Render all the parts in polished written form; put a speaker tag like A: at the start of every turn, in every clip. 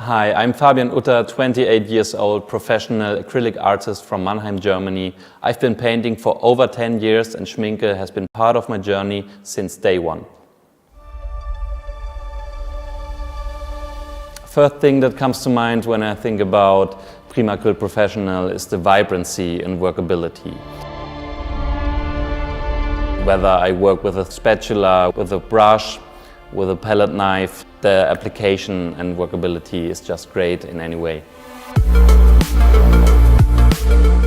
A: Hi, I'm Fabian Utta, 28 years old, professional acrylic artist from Mannheim, Germany. I've been painting for over 10 years and Schmincke has been part of my journey since day one. First thing that comes to mind when I think about PRIMAcryl Professional is the vibrancy and workability. Whether I work with a spatula, with a brush, with a palette knife, the application and workability is just great in any way.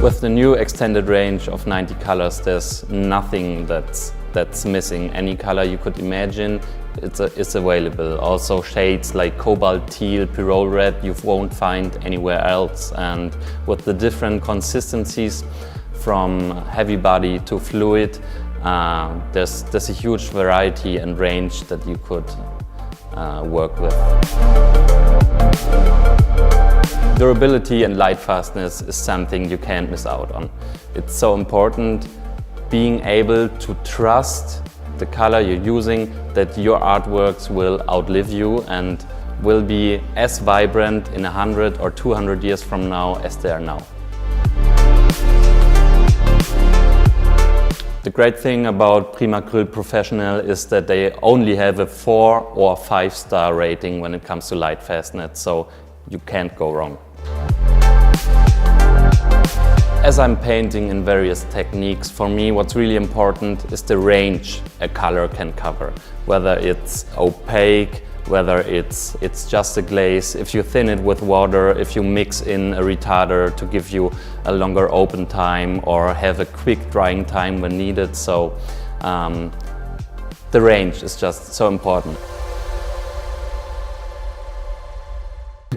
A: With the new extended range of 90 colors, there's nothing that's missing. Any color you could imagine, it's available. Also shades like cobalt teal, pyrrole red, you won't find anywhere else. And with the different consistencies from heavy body to fluid, there's a huge variety and range that you could work with. Durability and lightfastness is something you can't miss out on. It's so important being able to trust the color you're using, that your artworks will outlive you and will be as vibrant in 100 or 200 years from now as they are now. The great thing about PRIMAcryl Professional is that they only have a 4 or 5-star rating when it comes to lightfastness, so you can't go wrong. As I'm painting in various techniques, for me what's really important is the range a color can cover. Whether it's opaque, whether it's just a glaze, if you thin it with water, if you mix in a retarder to give you a longer open time or have a quick drying time when needed. So the range is just so important.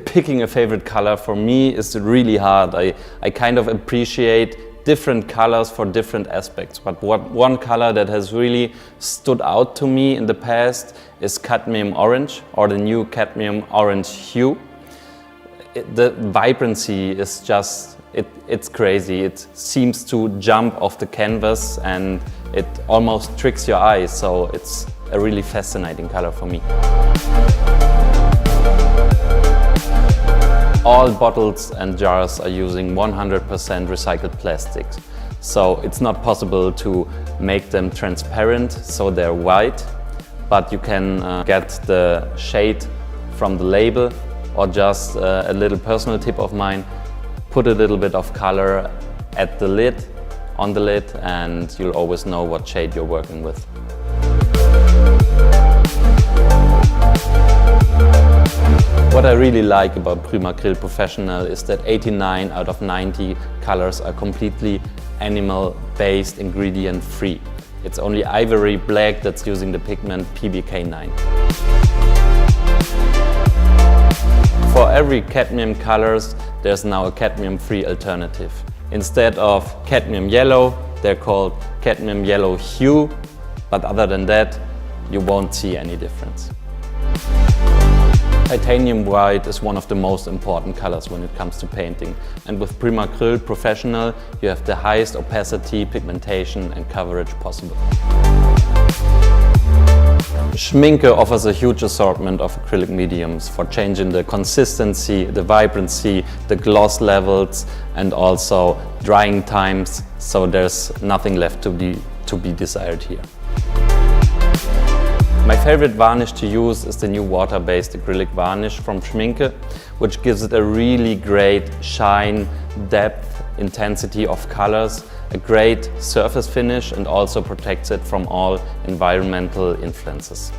A: Picking a favorite color for me is really hard. I kind of appreciate different colors for different aspects, but one color that has really stood out to me in the past is cadmium orange, or the new cadmium orange hue. The vibrancy is just, it's crazy. It seems to jump off the canvas and it almost tricks your eyes, so it's a really fascinating color for me. All bottles and jars are using 100% recycled plastics. So it's not possible to make them transparent so they're white, but you can get the shade from the label, or just a little personal tip of mine, put a little bit of color at the lid, on the lid, and you'll always know what shade you're working with. What I really like about PRIMAcryl Professional is that 89 out of 90 colors are completely animal-based, ingredient-free. It's only ivory black that's using the pigment PBK9. For every cadmium colors, there's now a cadmium-free alternative. Instead of cadmium yellow, they're called cadmium yellow hue, but other than that, you won't see any difference. Titanium white is one of the most important colors when it comes to painting, and with PRIMAcryl Professional you have the highest opacity, pigmentation and coverage possible. Schmincke offers a huge assortment of acrylic mediums for changing the consistency, the vibrancy, the gloss levels and also drying times, so there's nothing left to be desired here. My favorite varnish to use is the new water-based acrylic varnish from Schmincke, which gives it a really great shine, depth, intensity of colors, a great surface finish and also protects it from all environmental influences.